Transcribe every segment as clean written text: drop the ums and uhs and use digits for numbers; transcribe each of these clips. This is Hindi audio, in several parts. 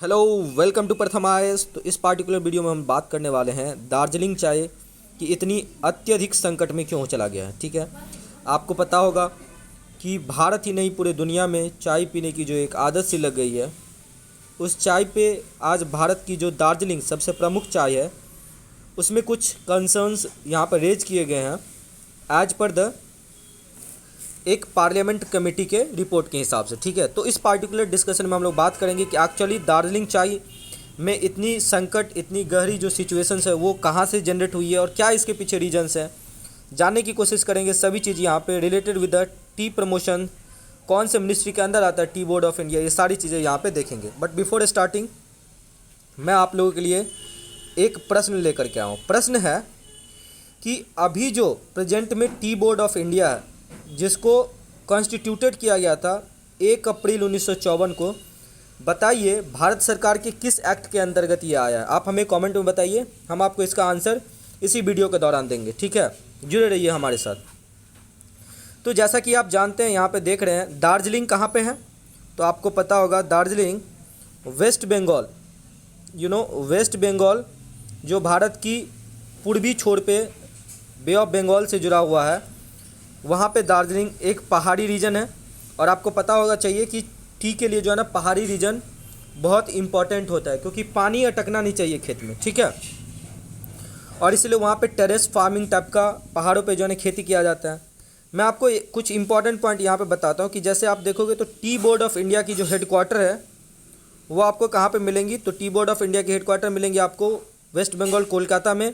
हेलो, वेलकम टू प्रथम आयस। तो इस पार्टिकुलर वीडियो में हम बात करने वाले हैं दार्जिलिंग चाय की इतनी अत्यधिक संकट में क्यों चला गया है। ठीक है, आपको पता होगा कि भारत ही नहीं पूरे दुनिया में चाय पीने की जो एक आदत सी लग गई है, उस चाय पे आज भारत की जो दार्जिलिंग सबसे प्रमुख चाय है उसमें कुछ कंसर्न्स यहाँ पर रेज किए गए हैं एज पर द एक पार्लियामेंट कमेटी के रिपोर्ट के हिसाब से। ठीक है, तो इस पार्टिकुलर डिस्कशन में हम लोग बात करेंगे कि एक्चुअली दार्जिलिंग चाय में इतनी संकट, इतनी गहरी जो सिचुएशंस है वो कहाँ से जनरेट हुई है और क्या इसके पीछे रीजंस हैं, जानने की कोशिश करेंगे। सभी चीज़ यहाँ पे related with the T promotion, कौन से मिनिस्ट्री के अंदर आता है टी बोर्ड ऑफ इंडिया, ये सारी चीज़ें यहाँ पे देखेंगे। बट बिफोर स्टार्टिंग मैं आप लोगों के लिए एक प्रश्न लेकर के आऊँ। प्रश्न है कि अभी जो प्रेजेंट में टी बोर्ड ऑफ इंडिया है, जिसको कॉन्स्टिट्यूटेड किया गया था 1 अप्रैल 1954 को, बताइए भारत सरकार के किस एक्ट के अंतर्गत ये आया है। आप हमें कमेंट में बताइए, हम आपको इसका आंसर इसी वीडियो के दौरान देंगे। ठीक है, जुड़े रहिए हमारे साथ। तो जैसा कि आप जानते हैं, यहाँ पे देख रहे हैं दार्जिलिंग कहाँ पे है, तो आपको पता होगा दार्जिलिंग वेस्ट बंगाल, वेस्ट बंगाल जो भारत की पूर्वी छोर पे बे ऑफ बंगाल से जुड़ा हुआ है, वहाँ पे दार्जिलिंग एक पहाड़ी रीजन है। और आपको पता होगा चाहिए कि टी के लिए जो है ना पहाड़ी रीजन बहुत इंपॉर्टेंट होता है, क्योंकि पानी अटकना नहीं चाहिए खेत में। ठीक है, और इसलिए वहाँ पे टेरेस फार्मिंग टाइप का पहाड़ों पे जो है ना खेती किया जाता है। मैं आपको कुछ इंपॉर्टेंट पॉइंट यहाँ पे बताता हूँ कि जैसे आप देखोगे तो टी बोर्ड ऑफ इंडिया की जो हेडक्वार्टर है वो आपको कहाँ पर मिलेंगी, तो टी बोर्ड ऑफ इंडिया की हेडक्वार्टर मिलेंगी आपको वेस्ट बंगाल कोलकाता में।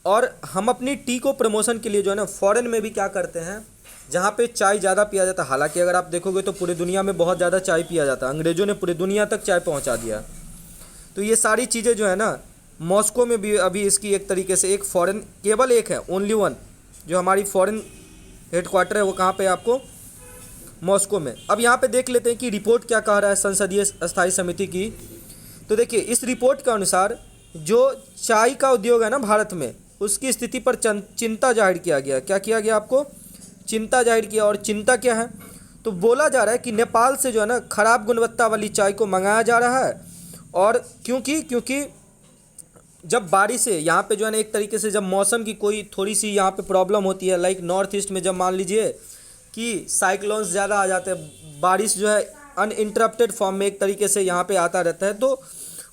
और हम अपनी टी को प्रमोशन के लिए जो है ना फॉरेन में भी क्या करते हैं, जहाँ पे चाय ज़्यादा पिया जाता है। हालांकि अगर आप देखोगे तो पूरी दुनिया में बहुत ज़्यादा चाय पिया जाता है, अंग्रेज़ों ने पूरी दुनिया तक चाय पहुँचा दिया। तो ये सारी चीज़ें जो है ना, मॉस्को में भी अभी इसकी एक तरीके से एक फॉरेन, केवल एक है, ओनली वन, जो हमारी फॉरेन हेडक्वार्टर है वो कहाँ पर है आपको, मॉस्को में। अब यहाँ पर देख लेते हैं कि रिपोर्ट क्या कह रहा है संसदीय स्थायी समिति की। तो देखिए, इस रिपोर्ट के अनुसार जो चाय का उद्योग है ना भारत में, उसकी स्थिति पर चिंता जाहिर किया गया। क्या किया गया, आपको चिंता जाहिर किया। और चिंता क्या है, तो बोला जा रहा है कि नेपाल से जो है ना ख़राब गुणवत्ता वाली चाय को मंगाया जा रहा है। और क्योंकि जब बारिश है यहाँ पे जो है ना, एक तरीके से जब मौसम की कोई थोड़ी सी यहाँ पे प्रॉब्लम होती है, लाइक नॉर्थ ईस्ट में जब मान लीजिए कि साइक्लोन्स ज़्यादा आ जाते हैं, बारिश जो है अनइंटरप्टेड फॉर्म में एक तरीके से यहाँ पे आता रहता है, तो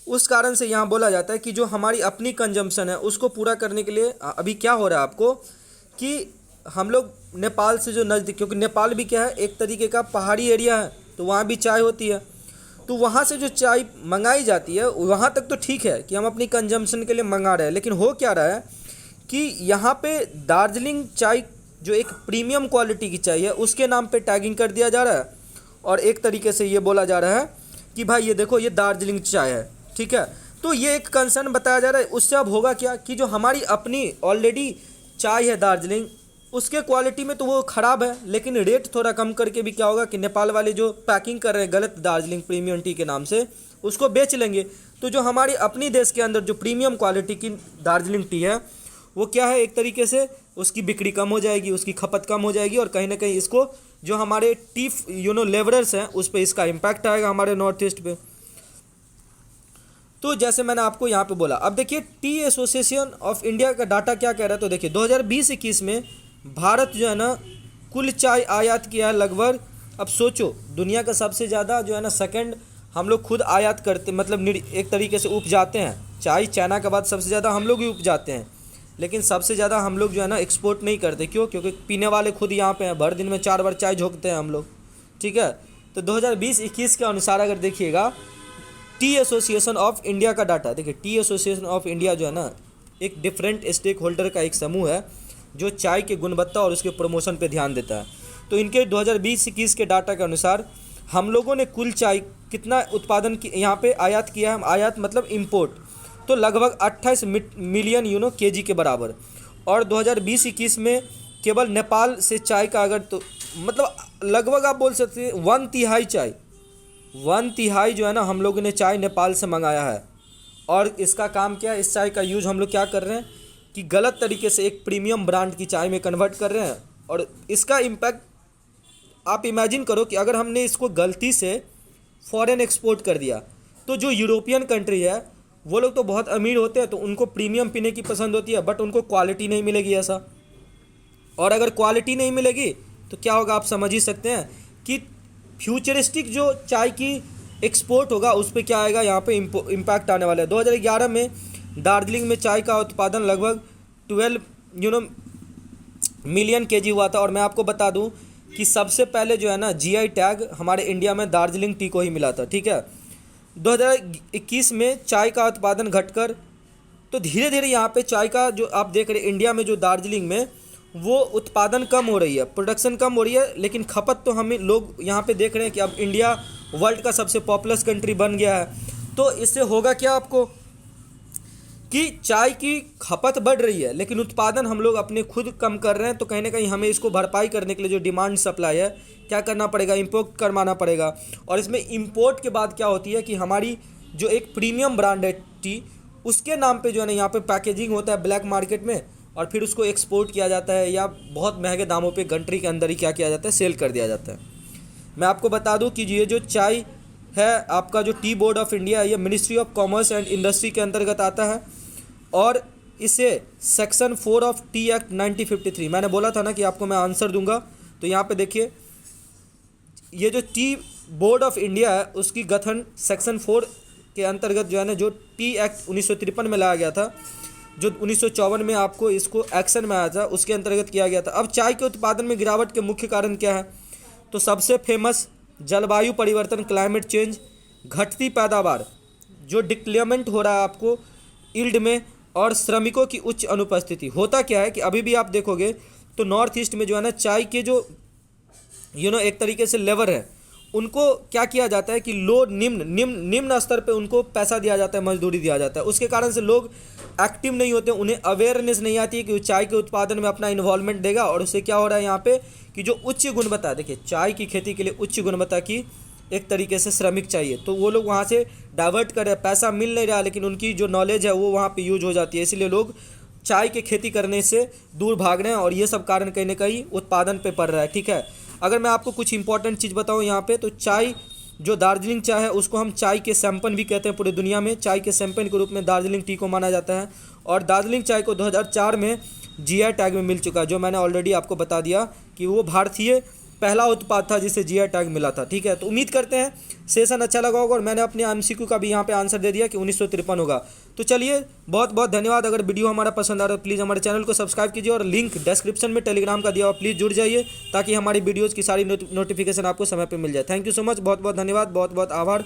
उस कारण से यहाँ बोला जाता है कि जो हमारी अपनी कंजम्पशन है उसको पूरा करने के लिए अभी क्या हो रहा है आपको, कि हम लोग नेपाल से जो नज़दीक, क्योंकि नेपाल भी क्या है, एक तरीके का पहाड़ी एरिया है, तो वहाँ भी चाय होती है। तो वहाँ से जो चाय मंगाई जाती है वहाँ तक तो ठीक है कि हम अपनी कंजम्पशन के लिए मंगा रहे हैं, लेकिन हो क्या रहा है कि यहाँ पे दार्जिलिंग चाय जो एक प्रीमियम क्वालिटी की चाय है उसके नाम पर टैगिंग कर दिया जा रहा है। और एक तरीके से ये बोला जा रहा है कि भाई ये देखो, ये दार्जिलिंग चाय है। ठीक है, तो ये एक कंसर्न बताया जा रहा है। उससे अब होगा क्या कि जो हमारी अपनी ऑलरेडी चाय है दार्जिलिंग, उसके क्वालिटी में तो वो ख़राब है, लेकिन रेट थोड़ा कम करके भी क्या होगा कि नेपाल वाले जो पैकिंग कर रहे हैं गलत दार्जिलिंग प्रीमियम टी के नाम से, उसको बेच लेंगे। तो जो हमारी अपनी देश के अंदर जो प्रीमियम क्वालिटी की दार्जिलिंग टी है वो क्या है, एक तरीके से उसकी बिक्री कम हो जाएगी, उसकी खपत कम हो जाएगी, और कहीं ना कहीं इसको जो हमारे टी लेबरर्स हैं उस पर इसका इम्पैक्ट आएगा हमारे नॉर्थ ईस्ट पे। तो जैसे मैंने आपको यहाँ पे बोला, अब देखिए टी एसोसिएशन ऑफ इंडिया का डाटा क्या कह रहा है। तो देखिए 2020-21 में भारत जो है ना कुल चाय आयात किया है लगभग, अब सोचो दुनिया का सबसे ज़्यादा जो है ना सेकंड हम लोग खुद आयात करते, मतलब एक तरीके से उपजाते हैं चाय, चाइना के बाद सबसे ज़्यादा हम लोग ही उपजाते हैं, लेकिन सबसे ज़्यादा हम लोग जो है ना एक्सपोर्ट नहीं करते। क्यों? क्योंकि पीने वाले खुद यहाँ पे हैं, भर दिन में 4 बार चाय झोंकते हैं हम लोग। ठीक है, तो 2020-21 के अनुसार अगर देखिएगा टी एसोसिएशन ऑफ इंडिया का डाटा, देखिए टी एसोसिएशन ऑफ इंडिया जो है ना एक डिफरेंट स्टेक होल्डर का एक समूह है जो चाय की गुणवत्ता और उसके प्रमोशन पे ध्यान देता है। तो इनके 2020-21 के डाटा के अनुसार हम लोगों ने कुल चाय कितना उत्पादन की यहाँ पे आयात किया है, आयात मतलब इंपोर्ट, तो लगभग 28 मिलियन केजी के बराबर। और 2020-21 में केवल नेपाल से चाय का अगर, तो मतलब लगभग आप बोल सकते हैं 1/3 जो है ना हम लोगों ने चाय नेपाल से मंगाया है। और इसका काम क्या है, इस चाय का यूज़ हम लोग क्या कर रहे हैं कि गलत तरीके से एक प्रीमियम ब्रांड की चाय में कन्वर्ट कर रहे हैं। और इसका इम्पैक्ट आप इमेजिन करो कि अगर हमने इसको गलती से फॉरेन एक्सपोर्ट कर दिया, तो तो जो यूरोपियन कंट्री है वो लोग तो बहुत अमीर होते हैं, तो उनको प्रीमियम पीने की पसंद होती है, बट उनको क्वालिटी नहीं मिलेगी ऐसा। और अगर क्वालिटी नहीं मिलेगी तो क्या होगा, आप समझ ही सकते हैं कि फ्यूचरिस्टिक जो चाय की एक्सपोर्ट होगा उस पर क्या आएगा, यहाँ पे इम्पैक्ट आने वाला है। 2011 में दार्जिलिंग में चाय का उत्पादन लगभग 12 मिलियन केजी हुआ था। और मैं आपको बता दूं कि सबसे पहले जो है ना जीआई टैग हमारे इंडिया में दार्जिलिंग टी को ही मिला था, ठीक है। 2021 में चाय का उत्पादन घटकर, तो धीरे धीरे यहाँ पे चाय का जो आप देख रहे हैं इंडिया में, जो दार्जिलिंग में वो उत्पादन कम हो रही है, प्रोडक्शन कम हो रही है, लेकिन खपत तो हम लोग यहाँ पे देख रहे हैं कि अब इंडिया वर्ल्ड का सबसे पॉपुलस कंट्री बन गया है। तो इससे होगा क्या आपको कि चाय की खपत बढ़ रही है लेकिन उत्पादन हम लोग अपने खुद कम कर रहे हैं। तो कहीं ना कहीं हमें इसको भरपाई करने के लिए जो डिमांड सप्लाई है क्या करना पड़ेगा, इम्पोर्ट करवाना पड़ेगा। और इसमें इम्पोर्ट के बाद क्या होती है कि हमारी जो एक प्रीमियम ब्रांड है टी, उसके नाम पे जो है ना यहाँ पे पैकेजिंग होता है ब्लैक मार्केट में, और फिर उसको एक्सपोर्ट किया जाता है या बहुत महंगे दामों पे कंट्री के अंदर ही क्या किया जाता है, सेल कर दिया जाता है। मैं आपको बता दूं कि ये जो चाय है आपका, जो टी बोर्ड ऑफ इंडिया, ये ministry of commerce and industry के अंतर्गत आता है और इसे सेक्शन 4 ऑफ टी एक्ट 1953, मैंने बोला था ना कि आपको मैं आंसर दूंगा, तो यहाँ पे देखिए ये जो टी बोर्ड ऑफ इंडिया है उसकी गठन सेक्शन 4 के अंतर्गत जो है ना, जो टी एक्ट 1953 में लाया गया था, जो 1954 में आपको इसको एक्शन में आया था, उसके अंतर्गत किया गया था। अब चाय के उत्पादन में गिरावट के मुख्य कारण क्या है, तो सबसे फेमस जलवायु परिवर्तन, क्लाइमेट चेंज, घटती पैदावार, जो डिक्लेमेंट हो रहा है आपको यील्ड में, और श्रमिकों की उच्च अनुपस्थिति। होता क्या है कि अभी भी आप देखोगे तो नॉर्थ ईस्ट में जो है ना चाय के जो एक तरीके से लेबर है, उनको क्या किया जाता है कि लो निम्न स्तर पे उनको पैसा दिया जाता है, मजदूरी दिया जाता है। उसके कारण से लोग एक्टिव नहीं होते, उन्हें अवेयरनेस नहीं आती है कि वो चाय के उत्पादन में अपना इन्वॉल्वमेंट देगा। और उससे क्या हो रहा है यहाँ पे कि जो उच्च गुणवत्ता, देखिए चाय की खेती के लिए उच्च गुणवत्ता की एक तरीके से श्रमिक चाहिए, तो वो लोग वहाँ से डाइवर्ट कर रहे हैं, पैसा मिल नहीं रहा, लेकिन उनकी जो नॉलेज है वो वहाँ पे यूज हो जाती है, इसलिए लोग चाय की खेती करने से दूर भाग रहे हैं और ये सब कारण कहीं ना कहीं उत्पादन पे पड़ रहा है, ठीक है। अगर मैं आपको कुछ इंपॉर्टेंट चीज़ बताऊँ यहाँ पे, तो चाय, जो दार्जिलिंग चाय है उसको हम चाय के सैंपन भी कहते हैं। पूरे दुनिया में चाय के सैंपन के रूप में दार्जिलिंग टी को माना जाता है और दार्जिलिंग चाय को 2004 में जीआई टैग में मिल चुका है, जो मैंने ऑलरेडी आपको बता दिया कि वो भारतीय पहला उत्पाद था जिसे जीआई टैग मिला था, ठीक है। तो उम्मीद करते हैं सेशन अच्छा लगा होगा और मैंने अपने एमसीक्यू का भी यहाँ पे आंसर दे दिया कि 1953 होगा। तो चलिए, बहुत बहुत धन्यवाद। अगर वीडियो हमारा पसंद आ रहा है तो प्लीज़ हमारे चैनल को सब्सक्राइब कीजिए और लिंक डिस्क्रिप्शन में टेलीग्राम का दिया हुआ, प्लीज़ जुड़ जाइए ताकि हमारी वीडियोज़ की सारी नोटिफिकेशन आपको समय पर मिल जाए। थैंक यू सो मच, बहुत बहुत धन्यवाद, बहुत बहुत आभार।